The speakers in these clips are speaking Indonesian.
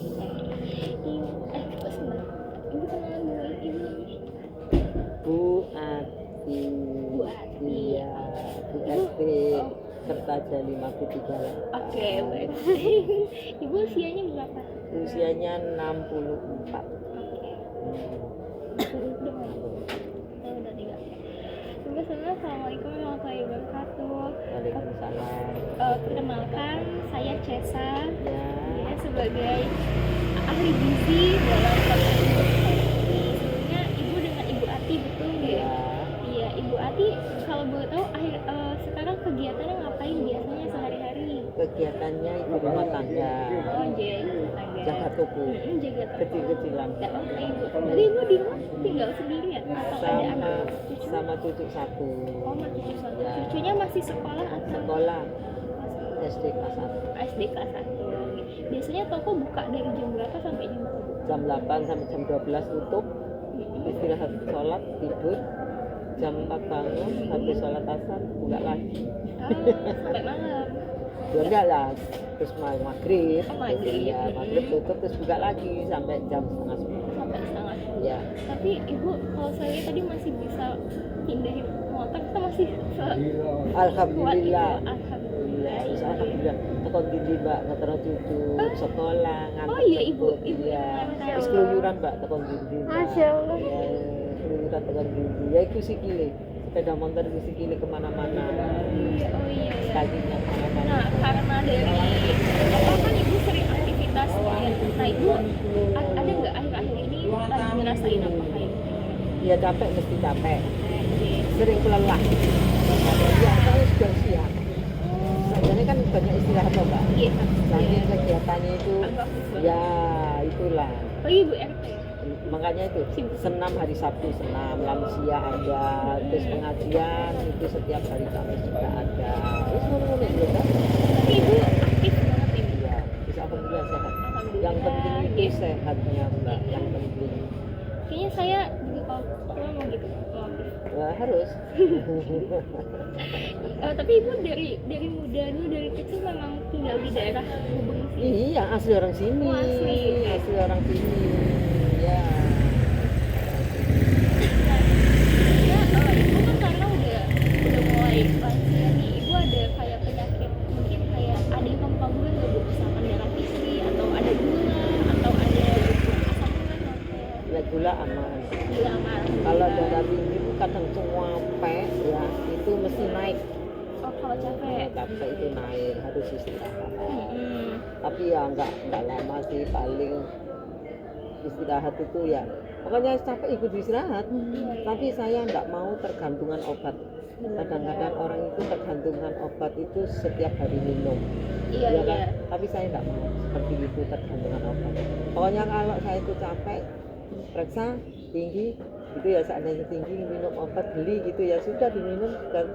Kok senang? Ibu kenalan dulu ibu. Bu Ati. Bu Ati. Iya, Bu Ibu, Ati oh, Kertaja 538. oke, baik. Ibu usianya berapa? Usianya 64. Oke. Udah mau? Oh, udah 3. Ibu senang. Assalamualaikum warahmatullahi wabarakatuh. Waalaikumsalam. Perkenalkan, saya Cesa. Ya. Ya, sebagai ahli gizi dalam podcast ini. Sebelumnya Ibu dengan Ibu Ati, betul nggak? Ya. Iya, Ibu Ati kalau boleh tahu sekarang kegiatannya ngapain biasanya sehari-hari? Kegiatannya ibu rumah tangga. Oh, jaga rumah tangga. Jaga toko. Jaga toko. Kecil-kecilan. Ya, oke Ibu. Jadi Ibu di rumah tinggal sendirian atau ada anak cucu? Sama cucu satu. Oh, masih cucu satu. Ya. Cucunya masih sekolah atau? Sekolah SD kelas 1. SD kelas 1. Biasanya toko buka dari jam berapa sampai jam berapa? Jam 8 sampai jam 12 tutup. Istirahat sholat tidur. Jam 4 bangun habis sholat asar buka lagi. Sampai malam. Ya enggak lah, terus maghrib. Oh, maghrib. Ya, maghrib tutup terus buka lagi sampai jam setengah 10. Sampai setengah 10. Ya. Tapi Ibu, kalau saya tadi masih bisa hindarin motor, kita masih Alhamdulillah. kuat, alhamdulillah. Bisa alhamdulillah. Tekon gini Mbak, ngetero cucu sekolah ngantar. Oh iya Ibu Iya. ngantar. Wis keluyuran Mbak tekon gini. Masya Allah. Ya, keluyuran tekon gini. Ya iku sikile. Sepeda motor iku sikile kemana-mana. Oh iya. Kakinya kemana-mana. Nah, karena dari apa kan Ibu sering aktivitas ya. Nah, Ibu ada nggak akhir-akhir ini lagi ngerasain apa kayak? Ya capek mesti capek. Oke. Sering kelelahan. Ya kalau sudah siap. Sebenarnya kan banyak istirahat loh Mbak. Iya. Saking kegiatannya itu ya itulah. Oh Ibu RT. Makanya itu senam hari Sabtu senam, lansia ada, terus pengajian itu setiap hari Kamis juga ada. Terus ngono-ngono itu kan. Tapi Ibu aktif banget Ibu. Iya, bisa alhamdulillah sehat. Alhamdulillah. Yang penting itu Iya. sehatnya Mbak, yang penting. Kayaknya saya juga kalau pulang mau gitu mau aktif. Wah, harus. Tapi Ibu dari muda dulu dari kecil memang tinggal di daerah Gubeng sih. Iya, asli orang sini. Oh, asli. Asli orang sini. Ya. Nah, Ibu kan karena udah mulai lansia nih, Ibu ada kayak penyakit mungkin kayak ada yang kamu nggak Bu? Misalkan darah tinggi atau ada gula atau ada asam urat atau Ya gula aman. gula aman. Kalau darah tinggi itu kadang capek ya, itu mesti naik. Oh, kalau capek. Capek itu naik, harus istirahat. Hmm. Tapi ya nggak lama sih, paling istirahat itu ya pokoknya capek ikut istirahat. Tapi saya nggak mau tergantungan obat. Kadang-kadang orang itu tergantungan obat itu setiap hari minum. Iya, Ya kan? iya. Tapi saya nggak mau seperti itu tergantungan obat. Pokoknya kalau saya itu capek periksa tinggi gitu ya, seandainya tinggi minum obat beli gitu ya sudah diminum dan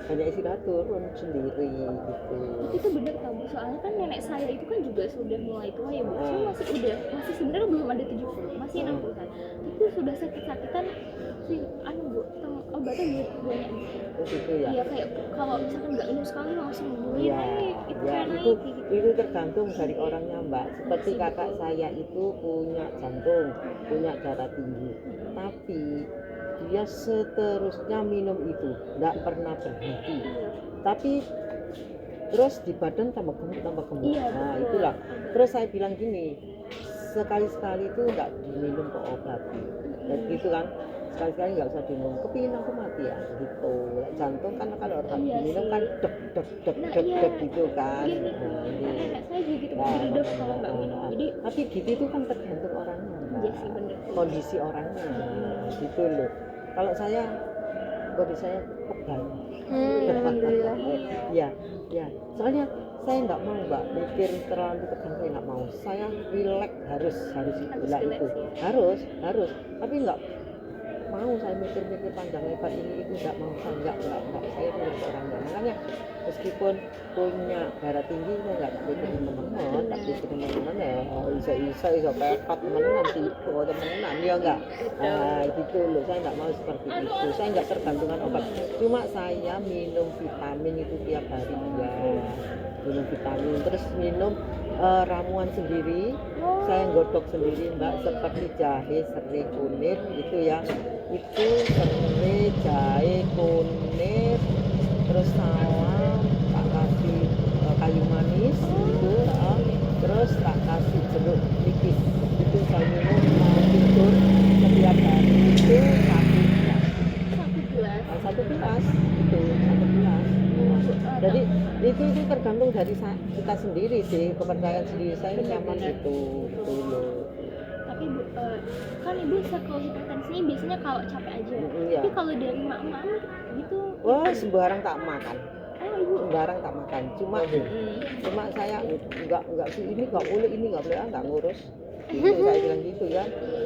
banyak istirahat turun sendiri gitu. Tapi itu benar kan Bu, soalnya kan nenek saya itu kan juga sudah mulai tua ya Bu. Saya masih sebenarnya belum ada 70, masih 60-an. Tapi sudah sakit-sakitan sih Bu, obatnya banyak. Oh gitu ya. Iya, kayak kalau misalkan nggak minum sekali langsung beli Ya, naik, itu ya kayak itu naik gitu. itu tergantung dari orangnya Mbak. Seperti kakak saya itu punya jantung, punya darah tinggi, tapi dia seterusnya minum itu, nggak pernah berhenti. Tapi terus di badan tambah gemuk. Iya, Nah betul. itulah. Terus saya bilang gini, sekali-sekali itu nggak diminum kok obat. Dan gitu kan. Sekali-sekali nggak usah diminum, kepingin aku mati ya gitu. Jantung kan kalau orang Iya diminum sih. kan deg Iya. gitu kan. Gini, Nah, ini. nenek saya juga gitu Nah, berdedok kalau nggak minum. Jadi tapi gitu itu kan tergantung orangnya Mbak. iya sih bener. Kondisi orangnya gitu loh. Kalau saya kondisi saya kebal. Alhamdulillah. Ya, ya. Soalnya saya nggak mau Mbak mikir terlalu tegang, saya nggak mau. Saya relax harus itulah relax, itu. ya. Harus. Tapi nggak mau saya mikir panjang lebar ini itu nggak mau, saya nggak saya menurut orangnya. Makanya meskipun punya darah tinggi saya nggak mikir teman-teman, tapi teman-teman ya iso pepet teman-teman tipe teman-teman ya enggak. Nah gitu loh, saya nggak mau seperti itu. Saya nggak tergantungan obat, cuma saya minum vitamin itu tiap hari ya. minum vitamin, terus minum ramuan sendiri. Oh. Saya godok sendiri mbak, seperti jahe, serai, kunir itu ya, itu serai, jahe, kunir, terus salam, tak kasih kayu manis itu, terus tak kasih jeruk nipis, itu saya minum mau tidur setiap hari itu satu gelas itu satu gelas. Jadi itu tergantung dari kita sendiri sih, kepercayaan sendiri saya nyaman itu loh. Tapi Bu, kan Ibu kalau hipertensinya biasanya kalau capek aja. Iya. Tapi kalau dari mak-mak gitu. Wah, sembarang tak makan. Oh, Ibu. Sembarang tak makan. Cuma saya enggak sih, ini enggak boleh, ini enggak boleh, enggak ngurus. Saya bilang gitu ya.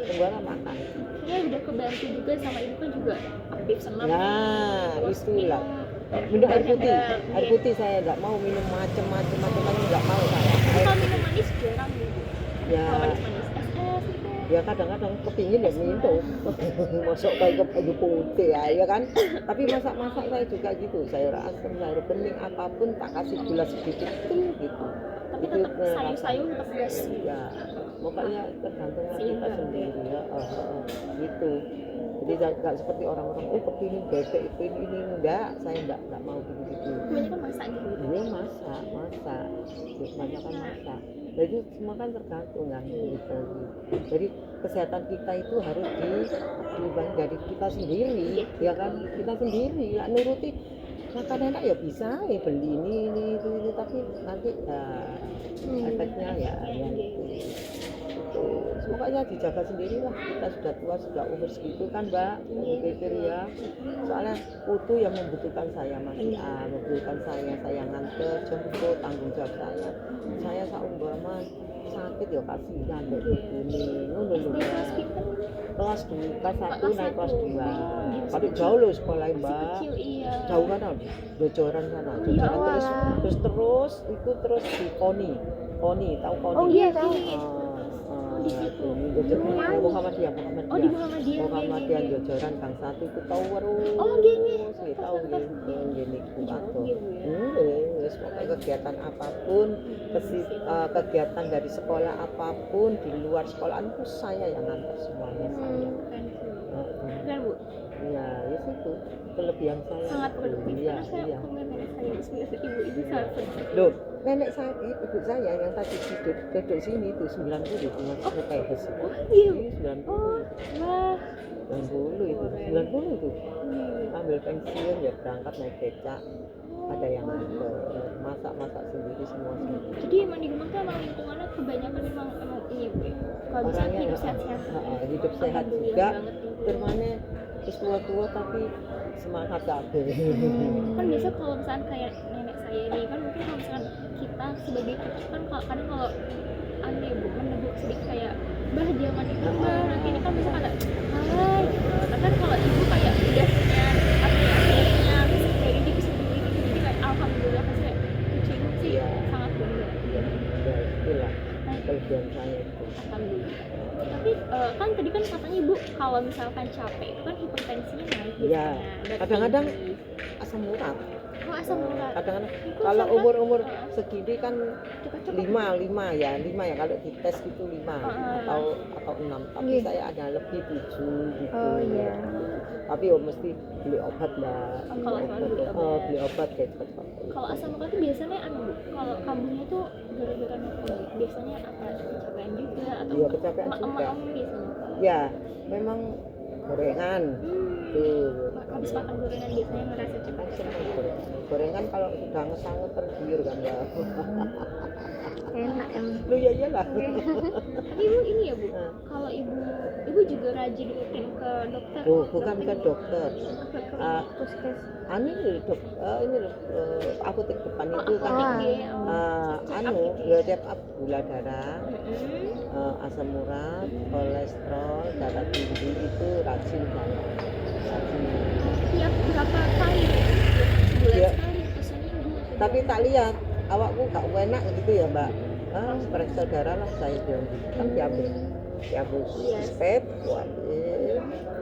Sembarang makan. Ya udah kebantu juga sama Ibu kan juga aktif senam. Nah, terus itulah. Minum air putih saya enggak mau minum macam-macam enggak mau saya. Kalau minum manis jarang gitu. Ya. Kalau manis-manis es gitu. Ya kadang-kadang kepingin ya minum. Masuk kayak ke putih ya kan. Tapi masak-masak saya juga gitu. Sayur asam, sayur bening apapun tak kasih gula sedikit gitu. Tapi tetap sayur-sayur tetap gas. Ya. Makanya tergantung kita sendiri ya. Gitu. Jadi nggak seperti orang-orang kepingin bebek ini enggak, saya enggak mau gitu. Kebanyakan masak gitu. Iya masak. Kebanyakan masak. Jadi semua kan tergantung kan gitu. Jadi kesehatan kita itu harus diubah dari kita sendiri, ya kan? Kita sendiri ya nuruti makan enak ya bisa ya beli ini itu, tapi nanti efeknya ya itu. Makanya dijaga sendiri lah, kita sudah tua, sudah umur segitu kan mbak, pikir ya, soalnya putu yang membutuhkan saya masih membutuhkan saya nganter, jemput, tanggung jawab saya seumpama sakit ya kasihan kayak begini, kelas 1 naik kelas 2, tapi jauh loh sekolah mbak, jauh kan, Jojoran sana, terus di Koni, tahu Koni? Oh iya tahu. Di situ. Muhammadiyah Jojoran Gang 1 itu tahu terus. Oh gini. Tahu gini kantor. Wis pokoknya kegiatan apapun, kegiatan dari sekolah apapun di luar sekolahan itu saya yang ngantar semuanya saya. Kan Bu? Iya, itu kelebihan saya. Sangat produktif. Iya. Ibu sangat produktif. Loh, nenek saya, ibu saya yang tadi duduk sini itu 90 dengan PHS. Oh iya. 90. Oh, wah. 90 itu. 90 itu. Ambil pensiun ya berangkat naik becak. Ada yang masak sendiri semua. Jadi emang di rumah tuh emang lingkungannya kebanyakan emang ini Bu. Kalau bisa hidup sehat-sehat. Hidup sehat juga. Termane terus tua tapi semangat kabeh. Kan biasa kalau misalkan kayak nenek saya ini kan mungkin kalau misalkan kita sebagai kan kadang kalau aneh Bu menegur sedikit kayak bah jangan itu bah nanti ini kan bisa kata hai kan kalau ibu kayak udah punya punya kayak ini bisa begini jadi kayak alhamdulillah pasti kayak kucing sih sangat bangga. Ya itulah kelebihan saya itu. Alhamdulillah. Tapi kan tadi kan katanya Ibu kalau misalkan capek itu kan hipertensinya naik ya kadang-kadang asam urat. Oh asam urat. Kadang-kadang kalau umur segini kan 5 ya kalau dites gitu 5 atau 6 tapi saya ada lebih 7 gitu. Oh iya. Tapi mesti beli obat lah. Kalau beli obat kayak gitu. Kalau asam urat itu biasanya Bu, kalau kambuhnya tuh gara-gara apa? Biasanya apa? Kecapean juga atau iya kecapean juga. Biasanya. Ya, memang gorengan. Tuh. Habis makan gorengan biasanya ngerasa cepat. Gorengan kalau sudah ngesangut tergiur kan ya. Enak emang. Lu ya iyalah. Tapi Ibu ini ya Bu, kalau Ibu juga rajin rutin ke dokter. Oh, bukan ke dokter. Puskes. Ini apotek depan itu kan. Ya check up gula darah, asam urat, kolesterol, darah tinggi itu rajin saya. Tiap berapa kali? Sebulan Ya. sekali atau seminggu? Tapi tak lihat awakku gak enak gitu ya mbak. Periksa darah lah saya bilang gitu kan diambil step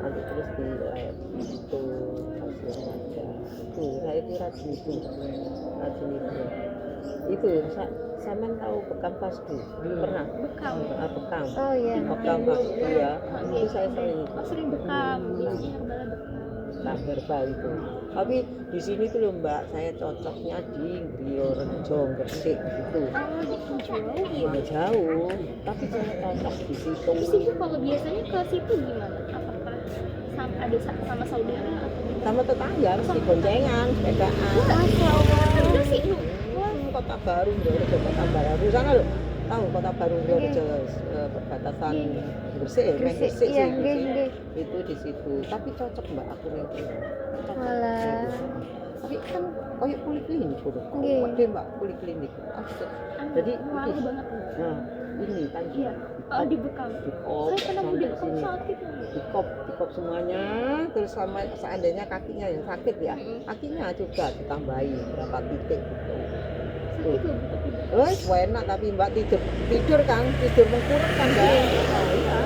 nanti terus di lab itu hasilnya aja. Tuh saya itu rajin itu. itu Saman tahu bekam pasku pernah Bekam. bekam Oh iya. bekam pasku ya itu saya sering Oh, sering bekam. Biasanya herbal bekam. herbal itu. Tapi di sini tuh loh Mbak, saya cocoknya di Bliorejo Gresik gitu. Oh, gitu jauh ya. Nggak jauh, tapi saya cocok di situ. Di situ kalau biasanya ke situ gimana? Apakah ada sama saudara atau gimana? Sama tetangga, mesti boncengan, sepedaan. Udah sih lu. Kota Baru, Bliorejo, Kota Baru sana loh. Tahu Kota Baru Bliorejo perbatasan Gresik ya, Gresik, Gresik iya, sih. nggih, nggih. Itu di situ. Tapi cocok Mbak aku nih. Walah. Tapi kan kayak poliklinik udah. Nggih. Gede Mbak poliklinik. Jadi wangi banget. nah, ini kan Iya. Oh, di bekam. dikop Saya pernah sampai di bekam sini. sakit. Dikop semuanya, terus sama seandainya kakinya yang sakit ya, kakinya juga ditambahi berapa titik gitu. Sakit loh, tapi Enak tapi Mbak tidur kan, tidur mengkurang kan Mbak. Iya.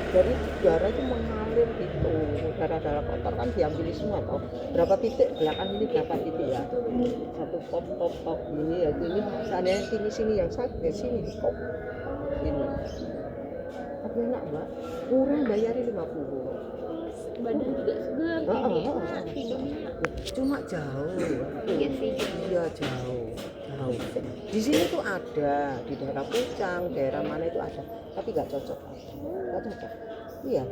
Jadi darah itu mengalir gitu, darah kotor kan diambil semua toh. Berapa titik belakang ini berapa titik ya? Satu kop ini ya ini seandainya sini yang sakit ya sini di kop ini. Tapi enak Mbak, murah bayarin 50. badan juga segar ini. Tidurnya. Cuma jauh. Iya sih. Iya jauh. Di sini tuh ada di daerah Pucang, daerah mana itu ada, tapi nggak cocok. Iya,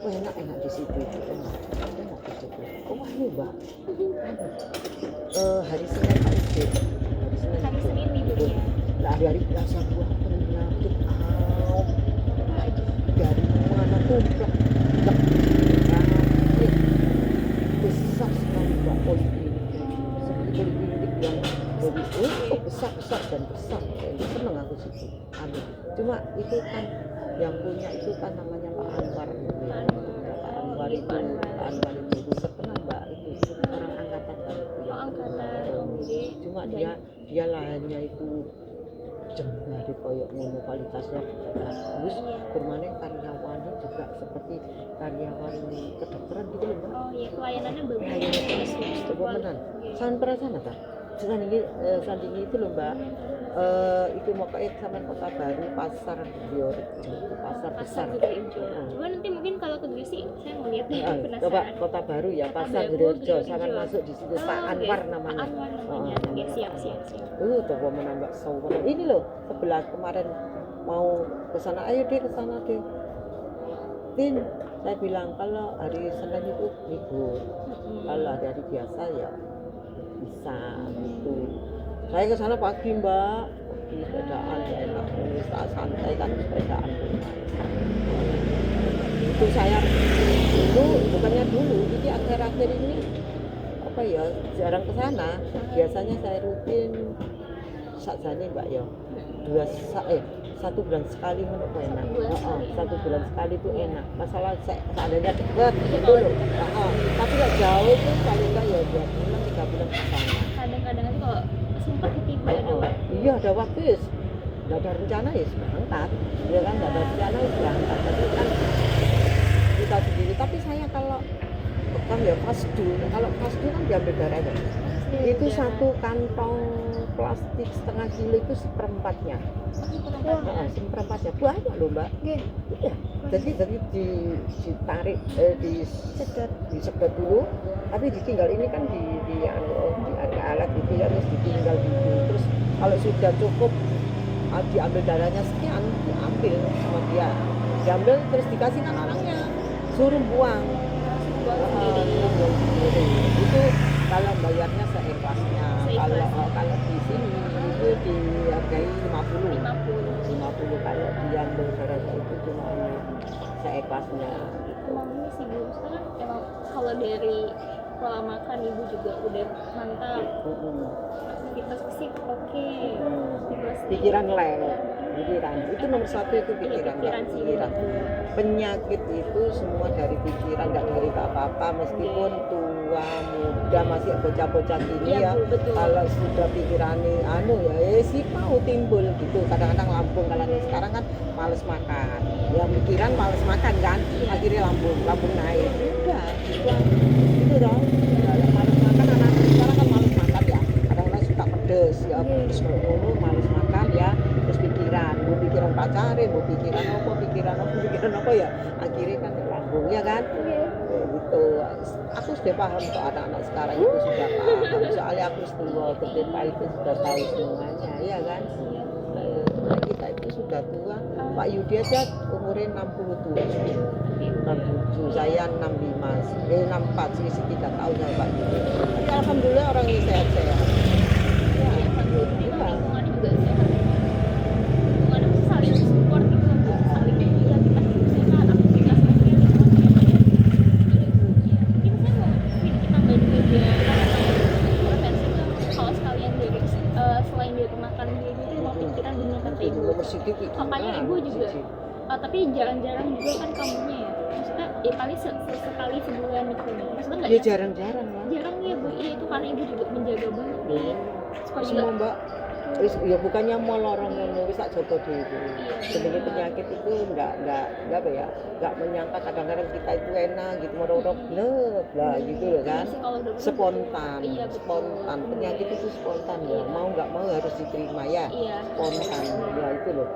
enak di situ itu enak di situ. Oh ini Mbak, hari Senin Pak SD. Hari Senin liburnya. Nah hari Selasa gua penyakit dari mana tuh besar sekali Mbak poliklinik. Seperti poliklinik yang besar dan besar. Itu seneng aku situ. Cuma itu kan yang punya itu kan namanya Pak Anwar. Pak Anwar itu terkenal Mbak itu orang angkatan kan. Oh, angkatan. Cuma dia lahannya itu jembari koyok ngono kualitasnya bagus. Bermain karyawannya juga seperti karyawan kedokteran gitu loh Mbak. Oh iya, pelayanannya bagus. Pelayanannya bagus, coba menan. Sampai pernah sana tak? Sandingi itu loh Mbak. Itu mau ke sama Kota Baru, pasar Bliorejo, itu pasar besar. Coba nanti mungkin kalau ke Gresik saya mau lihat deh, Coba penasaran. Kota Baru ya, Kota pasar Baru, Bliorejo, sangat Bliorejo. masuk di situ. Pak Oh, Anwar oke. namanya. Pak Anwar namanya. Oke, siap. Coba menambah sawo. Ini loh sebelah kemarin mau ke sana, ayo deh ke sana deh. Tin, saya bilang kalau hari Senin itu libur, kalau hari biasa ya bisa gitu. Saya ke sana pagi Mbak, di sepedaan ya enak, saat santai kan sepedaan. Itu saya bukannya dulu, jadi akhir-akhir ini apa ya jarang ke sana. Biasanya saya rutin sakjane Mbak ya. 1 bulan sekali menurut enak. Satu bulan sekali itu enak. Masalah seandainya dekat gitu loh. Tapi nggak jauh tuh paling nggak ya 2 bulan 3 bulan ke sana. Kadang-kadang itu kalau sempat tiba ada waktu. Iya ada waktu ya. Nggak ada rencana ya berangkat. Ya kan nggak ada rencana ya berangkat. Tapi kan kita sendiri. Tapi saya kalau bekam ya pasdu. Kalau pasdu kan diambil darahnya. Itu satu kantong plastik setengah kilo itu seperempatnya. Seperempatnya banyak loh Mbak. Iya. Jadi ditarik disedot dulu, tapi ditinggal ini kan di alat gitu ya, terus ditinggal gitu. Terus kalau sudah cukup diambil darahnya sekian, diambil sama dia, diambil terus dikasihkan orangnya, suruh buang. Itu kalau bayarnya seikhlasnya. Kalau di sini itu dihargai 50 kalau diambil darahnya itu cuma seikhlasnya. Emang ini sih Bu, sekarang emang kalau dari pola makan Ibu juga udah mantap. Aktivitas fisik oke. Pikiran itu nomor 1 itu pikiran. Penyakit itu semua dari pikiran, nggak dari apa-apa meskipun tua muda masih bocah-bocah gini ya. Kalau sudah pikirannya sih mau timbul gitu. Kadang-kadang lambung, kalau sekarang kan males makan. Ya pikiran males makan kan, akhirnya lambung naik. Udah itu dong. Males makan, anak sekarang kan males makan ya. Kadang-kadang suka pedes ya. apa terus ngono males makan ya terus pikiran pacare pikiran apa ya akhirnya kan lambung ya kan. Gitu aku sudah paham kok anak-anak sekarang itu sudah paham soalnya aku tua ketika itu sudah tahu semuanya ya kan. Kita itu sudah tua. Pak Yudi aja umurnya 67 saya 64 sih 3 tahun sama Pak Yudi. Tapi alhamdulillah orang ini sehat-sehat. Ya, alhamdulillah lingkungannya juga sehat. Lingkungannya tuh saling support gitu, saling ya kita hidup sehat, aktivitasnya kayak lingkungannya sehat. Mungkin saya mau kita tambahin juga prevensi tuh kalau sekalian dari selain dari makan gitu mau pikiran bener kata ibu. Makanya ibu juga tapi jarang-jarang juga kan kamunya ya. Maksudnya ya paling sekali sebulan gitu. Maksudnya enggak ya jarang-jarang lah. Jarang ya Bu, iya itu karena ibu juga menjaga banget nih. Supaya Semua Mbak, wis ya bukannya mau lorong ngono wis tak jogo dhewe. Sebenarnya penyakit itu enggak apa ya, enggak menyangka kadang-kadang kita itu enak gitu merorok blek lah gitu loh kan. Spontan. Iya, spontan. Penyakit itu spontan ya. Mau enggak mau harus diterima ya. Iya. Spontan. Ya itu loh.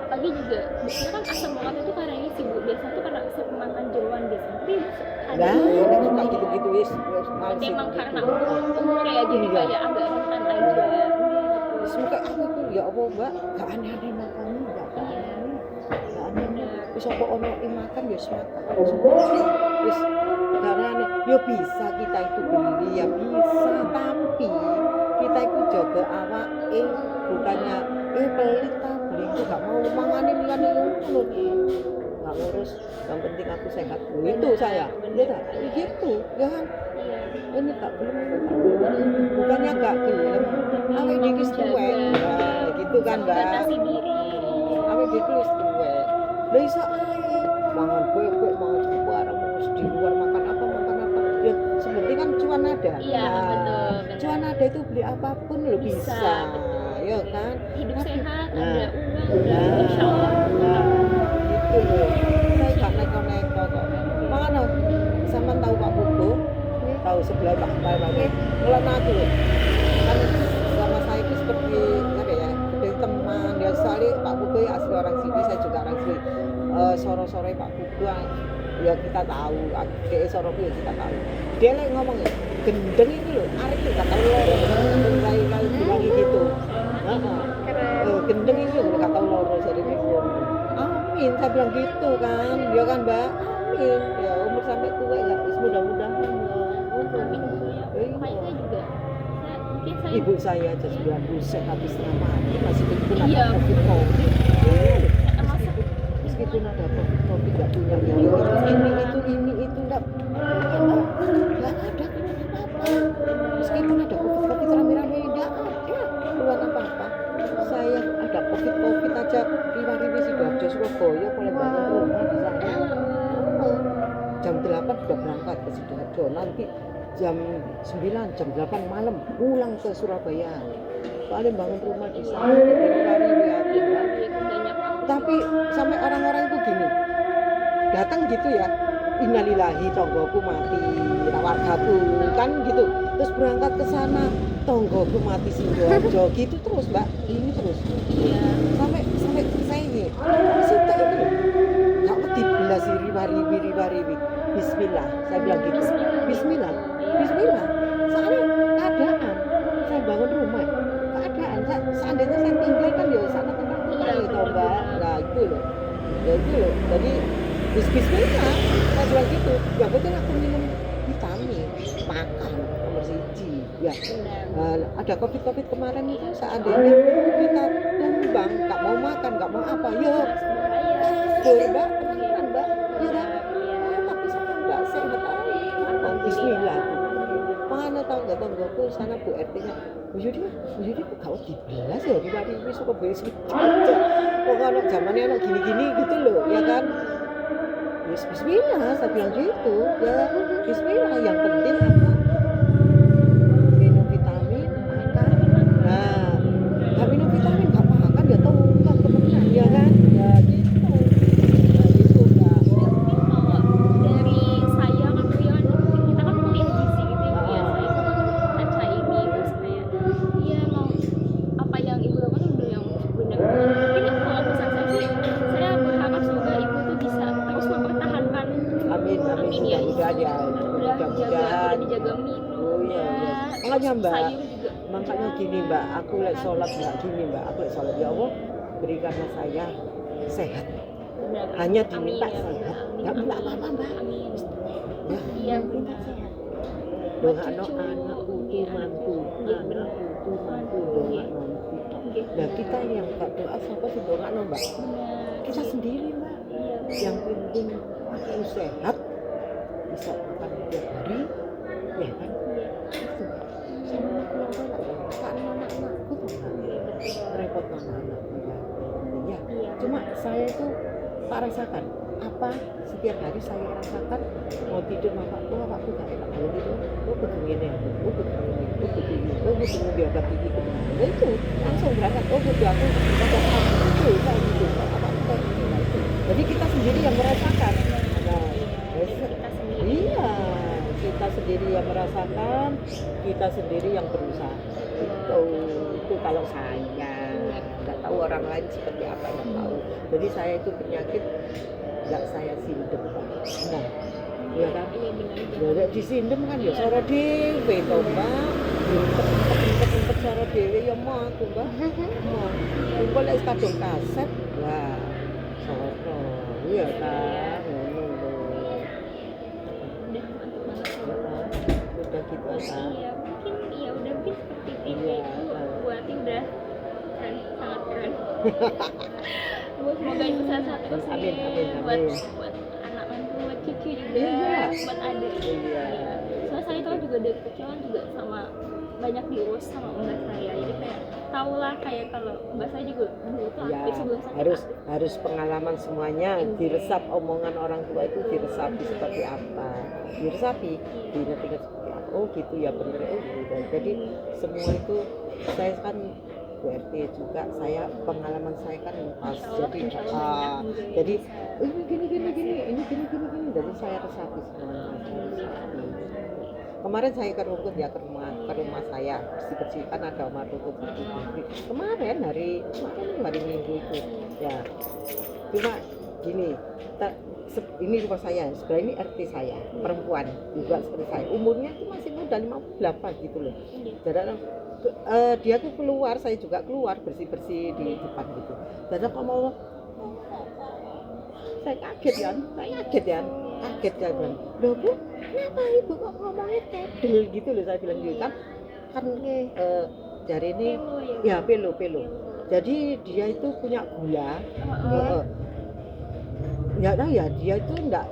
Apalagi juga biasanya kan asam urat itu karena ini sih Bu, biasanya tuh karena sering makan jeroan biasanya. Tapi Nah, suka gitu-gitu wis males. Emang karena umurnya ya jadi kayak agak rentan aja. Semoga aku tuh ya Allah Mbak, gak aneh-aneh makannya, gak aneh-aneh. Wis apa ono makan ya makan. Wis gak aneh. Ya bisa kita itu beli ya bisa, tapi kita itu jaga awake bukannya pelit ta beli itu gak mau mangane liane ngono gak ngurus, yang penting aku sehat. Itu saya. Ya tak? Gitu, ya kan? Ini tak belum bukannya gak gelem awake dhewe wis tuwek gitu kan Mbak awake dhewe wis tuwek lha iso ae mangan bebek mangan barang di luar makan apa ya sebenarnya kan cuan ada Betul. Cuan ada itu beli apapun lo bisa ya kan hidup sehat ada uang nah, insyaallah gitu loh saya gak neko-neko kok makanya sama tahu Pak Buku tahu sebelah Pak kalau aku kan sama saya itu seperti apa ya seperti teman ya soalnya Pak Buku ya asli orang sini saya juga orang sini sore-sore Pak Buku ya kita tahu dia soroku ya kita tahu dia lagi ngomong ya gendeng ini loh arek gak tahu loro kali bilang gitu gendeng ini loh gak tahu loro jadi amin saya bilang gitu kan ya kan Mbak amin ya umur sampai tua ya mudah-mudahan makanya saya juga mungkin saya ibu saya aja 90 habis mati masih pun ada Iya. COVID masa meskipun ada COVID gak punya ini itu enggak ada apa-apa meskipun ada COVID rame-rame enggak ada keluar apa-apa saya ada COVID aja riwa-riwi Sidoarjo Surabaya boleh bangun rumah di sana jam 8 sudah berangkat ke Sidoarjo nanti jam 9, jam 8 malam pulang ke Surabaya paling bangun rumah di sana tapi sampai orang-orang itu gini datang gitu ya innalillahi tonggoku mati wargaku kan gitu terus berangkat ke sana tonggoku mati Sidoarjo gitu terus Mbak ini terus sampai saya ini situ itu gak wedi belas riwa-riwi bismillah saya bilang gitu bismillah soalnya keadaan saya bangun rumah keadaan seandainya saya tinggal kan ya sana tempat gitu Mbak nah itu loh jadi bismillah saya bilang gitu ya penting aku minum vitamin makan nomor 1 ya ada covid kemarin itu seandainya kita tumbang gak mau makan gak mau apa ya Mbak Mbak ya tapi saya nggak sehat bismillah mana tahu nggak tonggoku sana Bu RT nya Bu Yudi kok gak dibelas ya riwa-riwi suka beres aja kok anak zamannya anak gini-gini gitu loh ya kan bismillah saya bilang gitu ya bismillah yang penting apa minum vitamin makan nah gak minum vitamin gak makan ya tonggak temenan ya kan ya gitu Mbak dari saya kan kuliah kita kan kuliah gizi gitu ya saya sama kaca ini terus kayak mudah-mudahan ya, mudah-mudahan. dijaga minum. Oh iya, iya. Makanya Mbak, Sayur juga. makanya gini Mbak, aku lek sholat nggak gini Mbak, aku lek sholat ya Allah berikanlah saya sehat. Benar. Hanya diminta Amin, ya sehat, Rabbal Alamin. nggak minta apa-apa Mbak. Amin. Ya, Iya benar. doa Cucu, anakku iya, mantu, iya, benar. anakku mantu, Iya. doa nanti. Iya, Nah kita yang nggak doa siapa sih doa no Mbak? benar. Kita sendiri Mbak. Iya. Yang penting aku sehat, bisa makan tiap hari, ya kan? Iya. Itu sama keluarga lah ya. Karena anak-anakku tuh repot anak-anakku ya. Iya. Iya. Cuma saya itu tak rasakan apa setiap hari saya rasakan mau tidur bapakku gak enak kalau tidur kudu ngene kudu ngene kudu ini kudu biar gak tinggi kudu ngene itu langsung berangkat kudu aku itu kayak gitu apa kayak gitu nah, itu jadi kita sendiri yang merasakan nah Kita sendiri. iya kita sendiri yang merasakan kita sendiri yang berusaha itu kalau saya nggak tahu orang lain seperti apa nggak tahu jadi saya itu penyakit nggak saya sindem nah ya kan Iya benar. ya di sindem kan ya suara dewe toh mbak untuk suara dewe ya mah tuh mbak mah kumpul lek kadung kaset wah suara iya kan ngono lho Udah mantap banget. udah gitu aja Iya mungkin ya udah mungkin seperti itu Iya. buatin udah keren, sangat keren. Semoga itu sehat terus Amin, ya, amin, buat amin. anak mantu, buat cucu juga, Iya. buat adik. Iya. Soalnya saya itu kan juga dari kecil kan juga sama banyak diurus sama mbak saya, jadi kayak tau lah kayak kalau mbak saya juga dulu tuh ya aktif sebelum sakit harus aktif. harus pengalaman semuanya Iya. diresap omongan orang tua itu diresapi seperti apa diresapi diingat-ingat seperti apa oh gitu ya bener oh gitu jadi semua itu saya kan Bu RT juga saya pengalaman saya kan pas Insya Allah, jadi insya Allah banyak juga yang jadi bisa. ini gini ini gini jadi saya resapi semuanya saya resapi. Kemarin saya ke Rungkut ya ke rumah saya bersih kan ada rumah Rungkut kemarin hari Minggu itu ya cuma gini ini rumah saya sebelah ini RT saya perempuan juga seperti saya umurnya itu masih muda 58 gitu loh jadi dia tuh keluar saya juga keluar bersih di depan gitu dan apa mau saya kaget ya kan loh Bu kenapa ibu kok ngomongnya kedel gitu loh saya bilang gitu kan dari ini ya pelo jadi dia itu punya gula nggak tahu ya dia itu nggak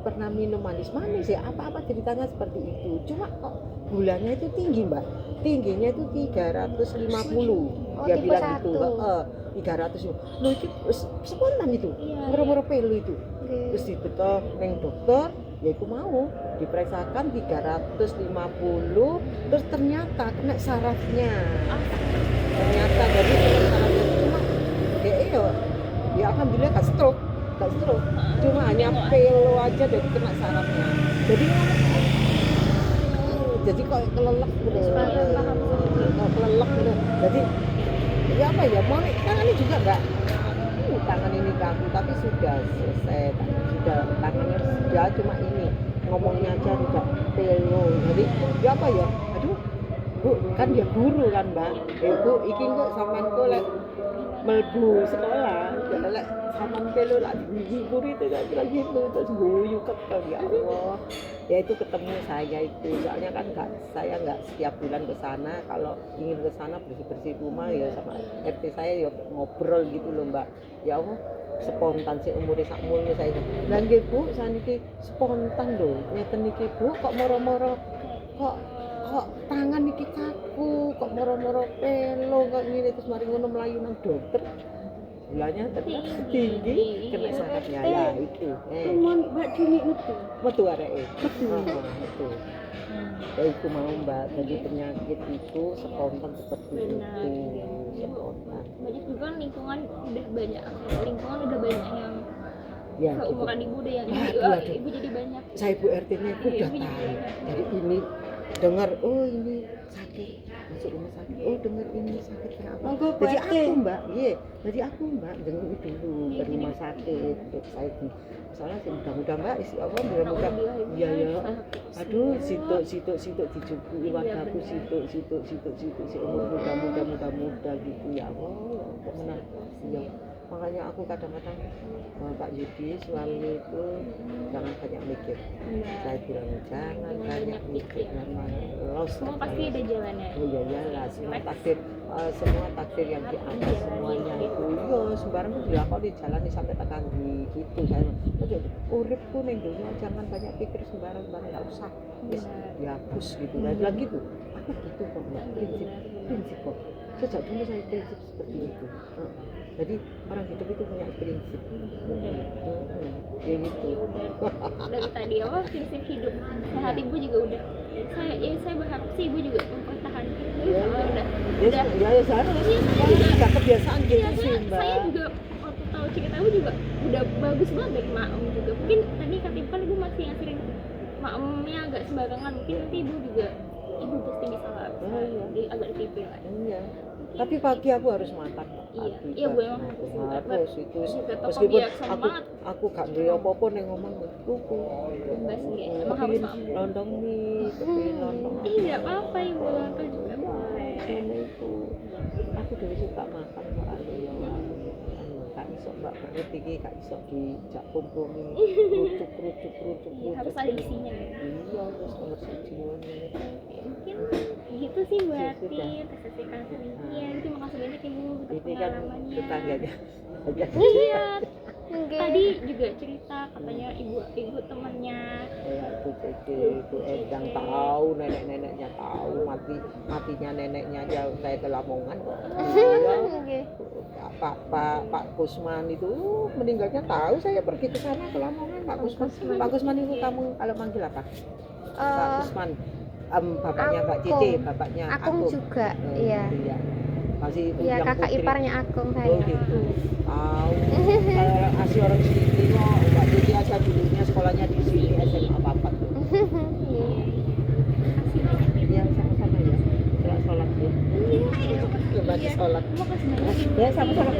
pernah minum manis ya apa ceritanya seperti itu cuma kok gulanya itu tinggi mbak tingginya itu 350 dia bilang gitu 300 loh itu spontan itu mero-mero pelu itu terus dibetok neng dokter ya aku mau diperiksakan 350 terus ternyata kena sarafnya ternyata jadi sarafnya cuma ya alhamdulillah gak stroke cuma hanya pelo aja jadi kena sarafnya jadi kok kelelek gitu kelelek gitu jadi ya apa ya mau tangan ini juga enggak tangan ini kaku tapi sudah selesai sudah tangannya sudah cuma ini ngomongnya aja udah pelo jadi ya apa ya aduh Bu kan dia guru kan mbak Bu iki kok sampean kok lek melbu sekolah jadi lek sampean pelo lak dihibur itu kan bilang gitu terus guyu kekel ya Allah ya itu ketemu saya itu soalnya kan saya nggak setiap bulan ke sana kalau ingin ke sana bersih rumah ya sama RT saya ya ngobrol gitu loh mbak ya Allah spontan sih umurnya sakmono saya dan nggih Bu saniki spontan lho ngeten iki Bu kok moro-moro kok tangan iki kaku kok moro-moro pelo kok ngene terus mari ngono mlayu nang dokter gulanya ternyata tinggi kena sarafnya ya itu Mbak Dini metu areke metu ya itu mau mbak jadi penyakit itu spontan seperti itu spontan banyak juga lingkungan udah banyak yang ya seumuran gitu. ibu deh yang Aduh. ibu jadi banyak Saya Bu RT-nya itu udah tahu. Jadi ini dengar oh ini sakit masuk rumah sakit, oh dengar ini sakit kenapa, Monggo, jadi Pak. aku mbak, iya jadi aku mbak dengar dulu ke rumah sakit terus saya soalnya sih mudah-mudahan mbak apa mudah-mudahan iya ya aduh situ dijubui wargaku situ umur muda gitu ya Allah kok menang iya makanya aku kadang-kadang Pak Yudi suami itu jangan banyak mikir. Saya bilang jangan banyak mikir los Semua pasti ada jalannya. oh iya lah semua takdir yang di atas semuanya itu yo sembarang itu dilakoni jalani sampai tekan di gitu saya uripku ning dunia jangan banyak pikir sembarang enggak usah wis dihapus gitu lagi tuh aku gitu kok mbak prinsip kok sejak dulu saya prinsip seperti itu jadi orang hidup itu punya prinsip ya gitu Dari tadi awal prinsip hidup sehat ibu juga udah saya berharap sih ibu juga mempertahankan ya seharusnya nggak kebiasaan gitu sih mbak saya juga waktu tahu cerita ibu juga udah bagus banget dari maem juga mungkin tadi kan ibu masih ngasihin maemnya agak sembarangan mungkin nanti ibu pasti bisa lah agak ditipu lah iya tapi pagi aku harus makan iya bu emang harus itu meskipun aku gak duwe apa-apa ning ngomong tuku bebas ya emang harus maem lontong mie kepengin lontong nggak apa-apa ibu lontong juga boleh itu aku dulu suka makan soalnya gak iso mbak perut iki gak iso dijak kompromi kerucuk harus ada isinya ya iya terus ngerti jiwane mungkin gitu sih berarti tersesikan sedikit terima kasih banyak ibu untuk ini kan pengalamannya tetangganya iya Mungkin. tadi juga cerita katanya ibu temannya ya itu yang tahu neneknya tahu matinya neneknya aja saya ke Lamongan kok Oke. Pak Kusman itu meninggalnya tahu saya pergi ke sana ke Lamongan Pak Kusman itu kamu kalau manggil apa Pak Kusman bapaknya Mbak Cici bapaknya Akung juga iya masih iya yang kakak putri. iparnya Akung Oh saya gitu tahu saya asli orang sini kok Mbak Cici aja dulunya sekolahnya di sini SMA apa tuh iya sama-sama ya sholat ya iya sholat terima kasih banyak ya sama-sama